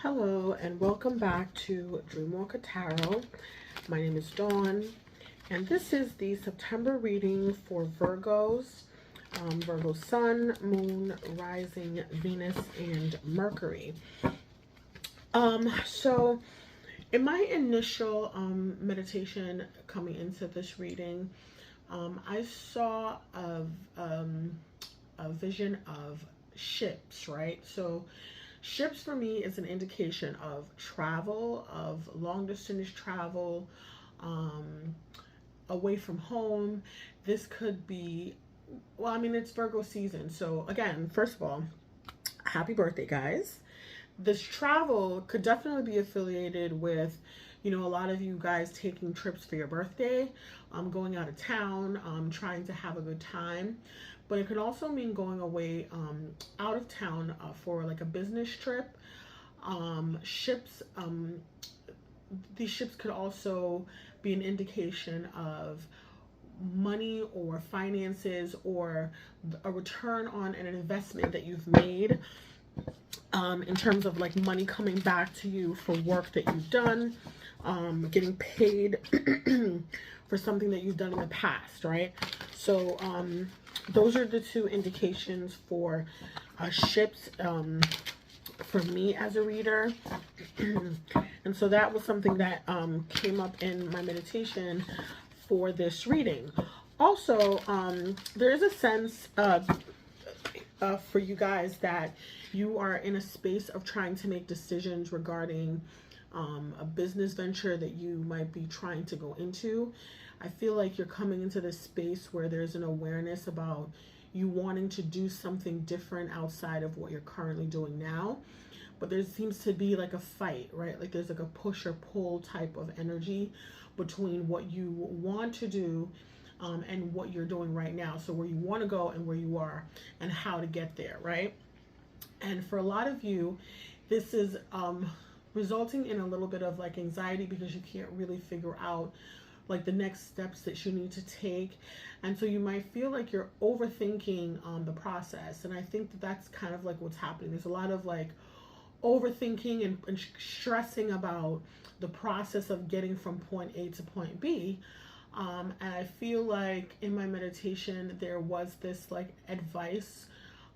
Hello and welcome back to Dreamwalker Tarot. My name is Dawn and this is the September reading for Virgos, Virgo Sun, Moon, Rising, Venus, and Mercury. So in my initial meditation coming into this reading, I saw a vision of ships, right? So ships for me is an indication of travel, of long distance travel, away from home. This could be, well, I mean, it's Virgo season. So again, first of all, happy birthday, guys. This travel could definitely be affiliated with, a lot of you guys taking trips for your birthday, going out of town, trying to have a good time. But it could also mean going away out of town for like a business trip. Ships, these ships could also be an indication of money or finances or a return on an investment that you've made, in terms of like money coming back to you for work that you've done, getting paid for something that you've done in the past, right? So those are the two indications for ships for me as a reader. And so that was something that came up in my meditation for this reading. Also, there is a sense for you guys that you are in a space of trying to make decisions regarding a business venture that you might be trying to go into. I feel like you're coming into this space where there's an awareness about you wanting to do something different outside of what you're currently doing now. But there seems to be like a fight, right? Like there's like a push or pull type of energy between what you want to do and what you're doing right now. So where you want to go and where you are and how to get there, right? And for a lot of you, this is resulting in a little bit of like anxiety because you can't really figure out like the next steps that you need to take. And so you might feel like you're overthinking the process. And I think that that's kind of like what's happening. There's a lot of like overthinking and stressing about the process of getting from point A to point B. And I feel like in my meditation, there was this like advice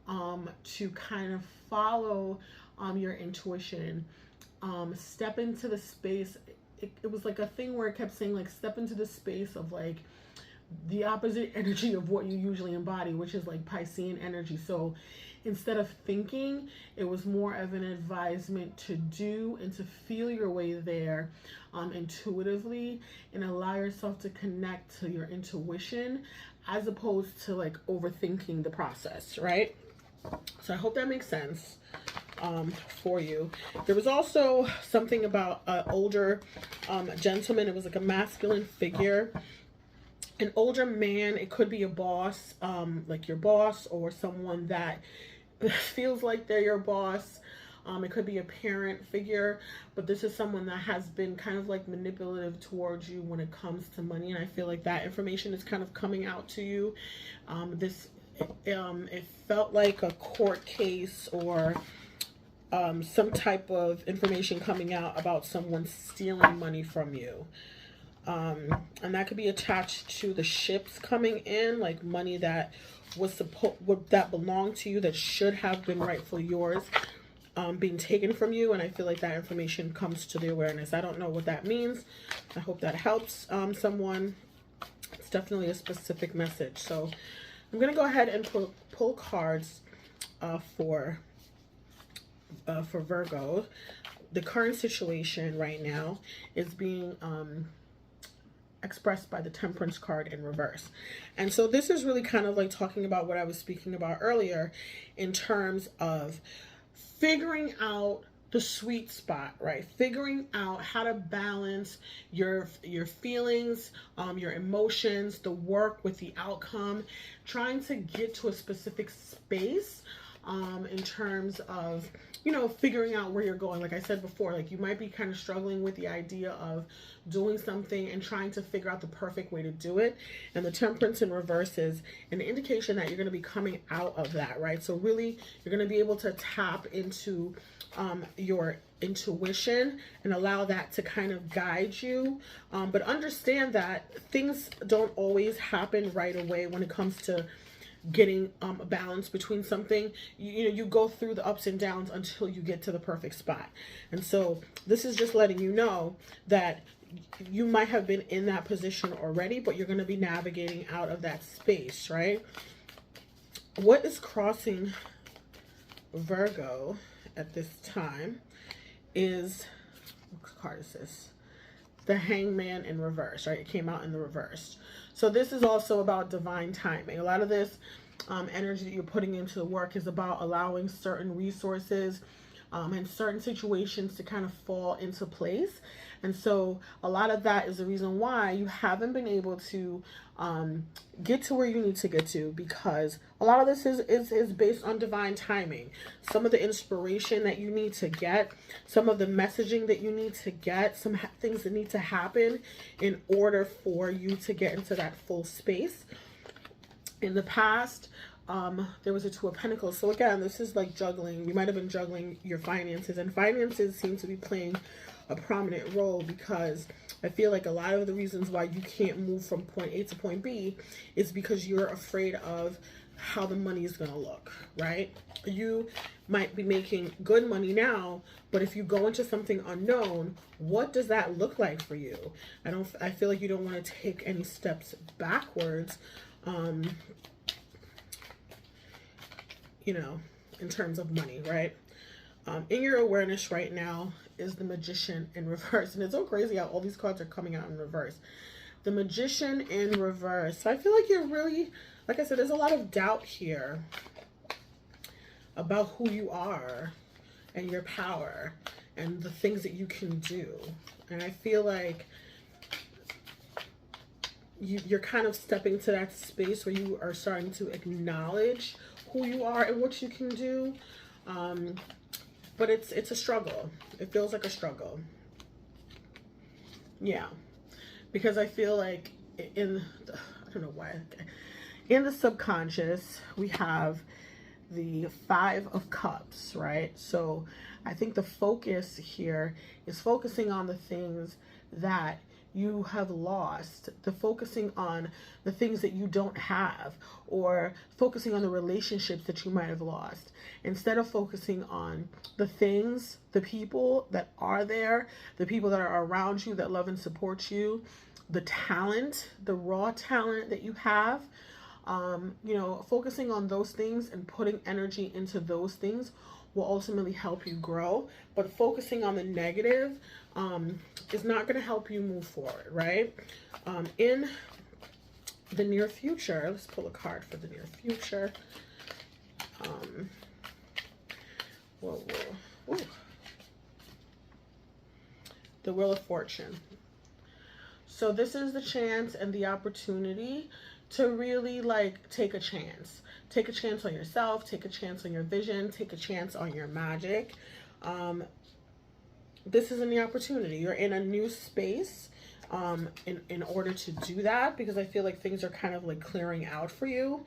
to kind of follow your intuition, step into the space. It was like a thing where it kept saying like step into the space of like the opposite energy of what you usually embody, which is like Piscean energy. So instead of thinking, it was more of an advisement to do and to feel your way there intuitively and allow yourself to connect to your intuition as opposed to like overthinking the process, right? So I hope that makes sense for you. There was also something about an older gentleman. It was like a masculine figure, an older man. It could be a boss, like your boss, or someone that feels like they're your boss. It could be a parent figure, but this is someone that has been kind of like manipulative towards you when it comes to money. And I feel like that information is kind of coming out to you. It felt like a court case or some type of information coming out about someone stealing money from you. And that could be attached to the ships coming in, like money that was that belonged to you that should have been rightfully yours, being taken from you. And I feel like that information comes to the awareness. I don't know what that means. I hope that helps someone. It's definitely a specific message. So I'm going to go ahead and pull cards for Virgo. The current situation right now is being expressed by the Temperance card in reverse. And so this is really kind of like talking about what I was speaking about earlier in terms of figuring out the sweet spot, right? Figuring out how to balance your feelings, your emotions, the work with the outcome, trying to get to a specific space in terms of, figuring out where you're going. Like I said before, like you might be kind of struggling with the idea of doing something and trying to figure out the perfect way to do it. And the Temperance in reverse is an indication that you're going to be coming out of that, right? So really, you're going to be able to tap into your intuition and allow that to kind of guide you. But understand that things don't always happen right away when it comes to getting a balance between something. You go through the ups and downs until you get to the perfect spot. And so this is just letting you know that you might have been in that position already, but you're going to be navigating out of that space, right? What is crossing Virgo at this time is, what card is this? The Hangman in reverse, right? It came out in the reverse. So this is also about divine timing. A lot of this energy that you're putting into the work is about allowing certain resources and certain situations to kind of fall into place. And so a lot of that is the reason why you haven't been able to get to where you need to get to, because a lot of this is based on divine timing. Some of the inspiration that you need to get, some of the messaging that you need to get, some things that need to happen in order for you to get into that full space. In the past, there was a Two of Pentacles. So again, this is like juggling. You might have been juggling your finances, and finances seem to be playing a prominent role, because I feel like a lot of the reasons why you can't move from point A to point B is because you're afraid of how the money is going to look, right? You might be making good money now, but if you go into something unknown, what does that look like for you? I feel like you don't want to take any steps backwards, you know, in terms of money, right? In your awareness right now is the Magician in reverse. And it's so crazy how all these cards are coming out in reverse. The Magician in reverse. So I feel like you're really, like I said, there's a lot of doubt here about who you are and your power and the things that you can do. And I feel like you're kind of stepping to that space where you are starting to acknowledge who you are and what you can do. But it's a struggle. It feels like a struggle. Yeah. Because I feel like I don't know why. In the subconscious, we have the Five of Cups, right? So I think the focus here is focusing on the things that you have lost, focusing on the things that you don't have, or focusing on the relationships that you might have lost, instead of focusing on the things, the people that are there, the people that are around you that love and support you, the talent, the raw talent that you have. You know, focusing on those things and putting energy into those things will ultimately help you grow. But focusing on the negative is not going to help you move forward, right? In the near future, let's pull a card for the near future. Whoa. Ooh. The Wheel of Fortune. So this is the chance and the opportunity to really like take a chance. Take a chance on yourself, take a chance on your vision, take a chance on your magic. This isn't the opportunity. You're in a new space in order to do that, because I feel like things are kind of like clearing out for you,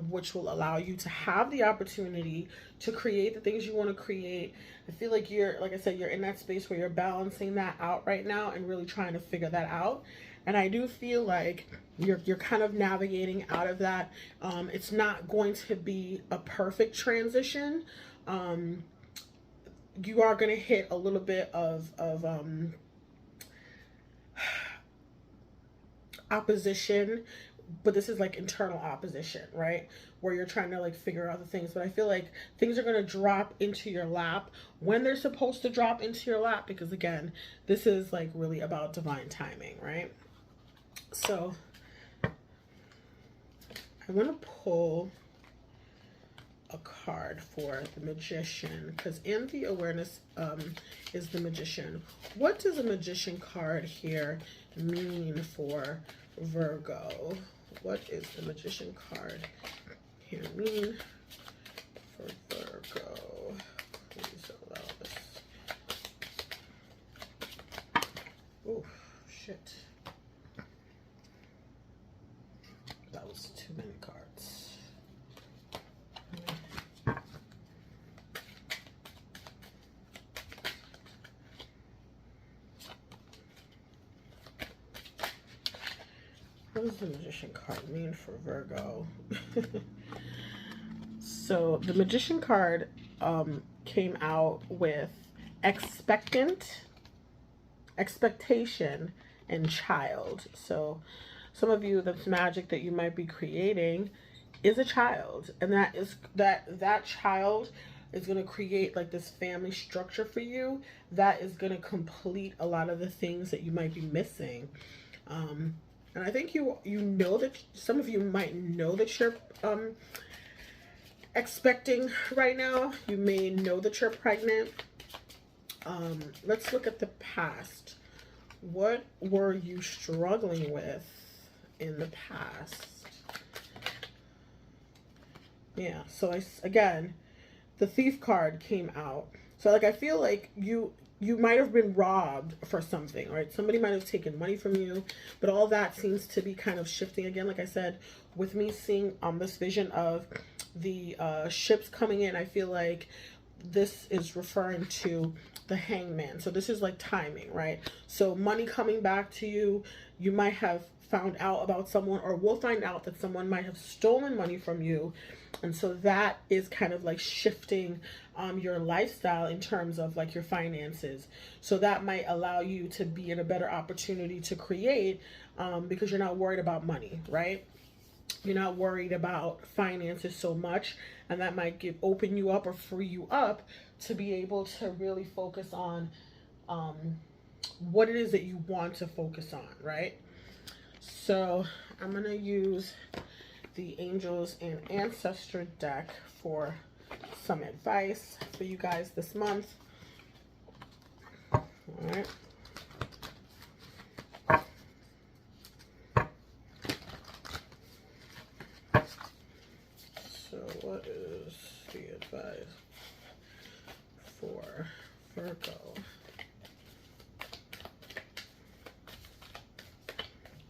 which will allow you to have the opportunity to create the things you want to create. I feel like you're, like I said, you're in that space where you're balancing that out right now and really trying to figure that out. And I do feel like you're kind of navigating out of that. It's not going to be a perfect transition. You are going to hit a little bit of opposition, but this is like internal opposition, right? Where you're trying to like figure out the things. But I feel like things are going to drop into your lap when they're supposed to drop into your lap, because again, this is like really about divine timing, right? So I want to pull a card for the Magician, because in the awareness is the Magician. What does a Magician card here mean for Virgo? What is the Magician card here mean for Virgo? Please allow this. Oh, shit. That was too many cards. does the Magician card mean for Virgo? So the Magician card came out with expectation, and child. So some of you, the magic that you might be creating is a child, and that child is going to create like this family structure for you that is going to complete a lot of the things that you might be missing. And I think you know that some of you might know that you're expecting right now. You may know that you're pregnant. Let's look at the past. What were you struggling with in the past? Yeah, so again, the Thief card came out. So like I feel like you might have been robbed for something, right? Somebody might have taken money from you, but all that seems to be kind of shifting again. Like I said, with me seeing this vision of the ships coming in, I feel like this is referring to the Hangman. So this is like timing, right? So money coming back to you. You might have found out about someone, or will find out that someone might have stolen money from you. And so that is kind of like shifting your lifestyle in terms of like your finances. So that might allow you to be in a better opportunity to create because you're not worried about money, right? You're not worried about finances so much, and that might open you up or free you up to be able to really focus on what it is that you want to focus on, right? So I'm going to use the Angels and Ancestor deck for some advice for you guys this month. All right. So what is the advice for Virgo?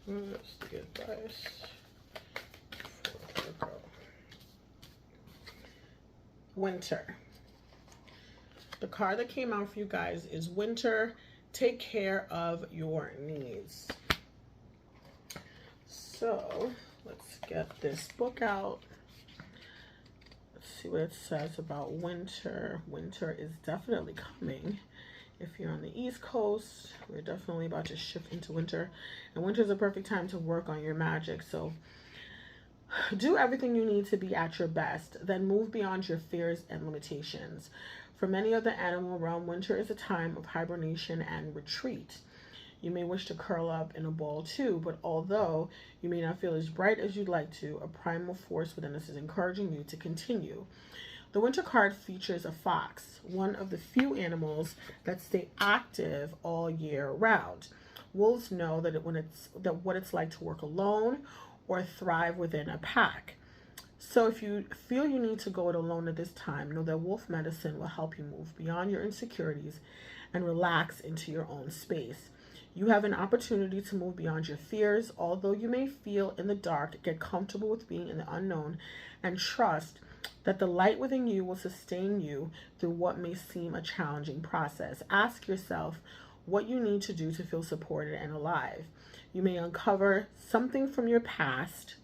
What's the advice for Virgo? Winter. The card that came out for you guys is Winter. Take care of your needs. So let's get this book out. Let's see what it says about winter. Winter is definitely coming. If you're on the East Coast, we're definitely about to shift into winter. And winter is a perfect time to work on your magic. So do everything you need to be at your best. Then move beyond your fears and limitations. For many of the animal realm, winter is a time of hibernation and retreat. You may wish to curl up in a ball too, but although you may not feel as bright as you'd like to, a primal force within us is encouraging you to continue. The winter card features a fox, one of the few animals that stay active all year round. Wolves know that what it's like to work alone or thrive within a pack. So if you feel you need to go it alone at this time, know that wolf medicine will help you move beyond your insecurities and relax into your own space. You have an opportunity to move beyond your fears. Although you may feel in the dark, get comfortable with being in the unknown and trust that the light within you will sustain you through what may seem a challenging process. Ask yourself what you need to do to feel supported and alive. You may uncover something from your past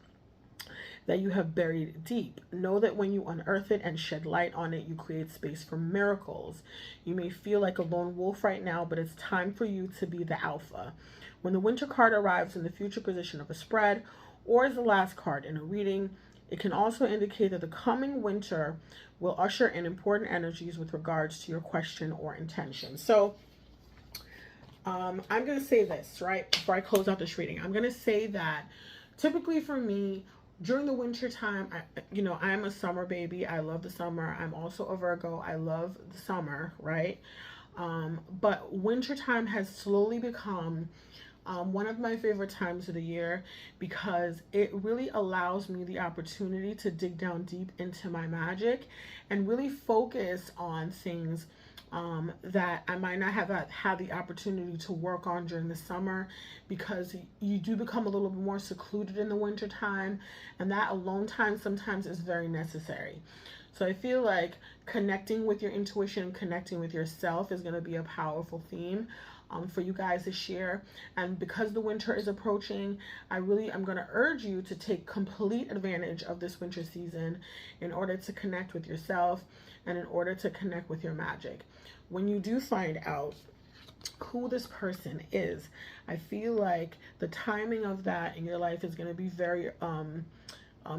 that you have buried deep. Know that when you unearth it and shed light on it, you create space for miracles. You may feel like a lone wolf right now, but it's time for you to be the alpha. When the winter card arrives in the future position of a spread or as the last card in a reading, it can also indicate that the coming winter will usher in important energies with regards to your question or intention. So I'm going to say this, right, before I close out this reading. I'm going to say that typically for me, during the winter time, I'm a summer baby. I love the summer. I'm also a Virgo. I love the summer, right? But winter time has slowly become one of my favorite times of the year because it really allows me the opportunity to dig down deep into my magic and really focus on things that I might not have had the opportunity to work on during the summer, because you do become a little bit more secluded in the winter time, and that alone time sometimes is very necessary. So I feel like connecting with your intuition, connecting with yourself is going to be a powerful theme for you guys this year. And because the winter is approaching, I'm going to urge you to take complete advantage of this winter season in order to connect with yourself and in order to connect with your magic. When you do find out who this person is, I feel like the timing of that in your life is going to be very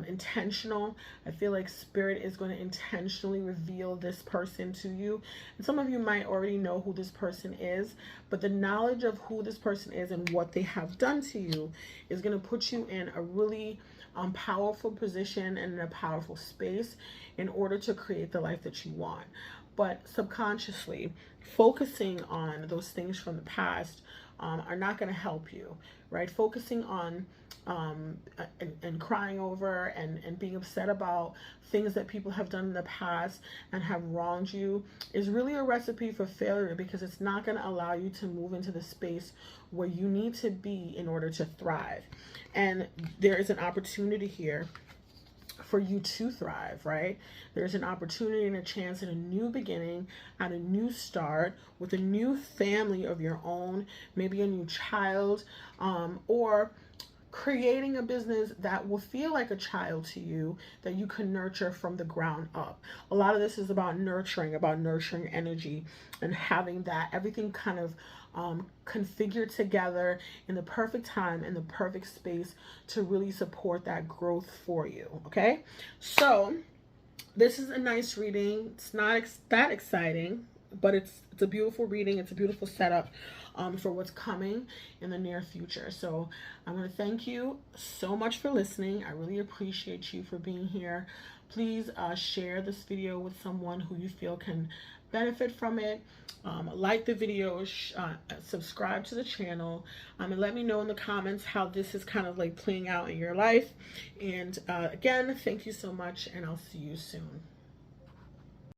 intentional. I feel like spirit is going to intentionally reveal this person to you. And some of you might already know who this person is, but the knowledge of who this person is and what they have done to you is going to put you in a really powerful position and in a powerful space in order to create the life that you want. But subconsciously, focusing on those things from the past are not going to help you, right? Focusing on and crying over and being upset about things that people have done in the past and have wronged you is really a recipe for failure, because it's not going to allow you to move into the space where you need to be in order to thrive. And there is an opportunity here for you to thrive, right? There's an opportunity and a chance at a new beginning, at a new start with a new family of your own, maybe a new child, or creating a business that will feel like a child to you, that you can nurture from the ground up. A lot of this is about nurturing energy and having that everything kind of configured together in the perfect time, in the perfect space to really support that growth for you. Okay, so this is a nice reading. It's not that exciting, but it's a beautiful reading. It's a beautiful setup for what's coming in the near future. So I'm going to thank you so much for listening. I really appreciate you for being here. Please share this video with someone who you feel can benefit from it. Like the video, subscribe to the channel, and let me know in the comments how this is kind of like playing out in your life. And again, thank you so much, and I'll see you soon.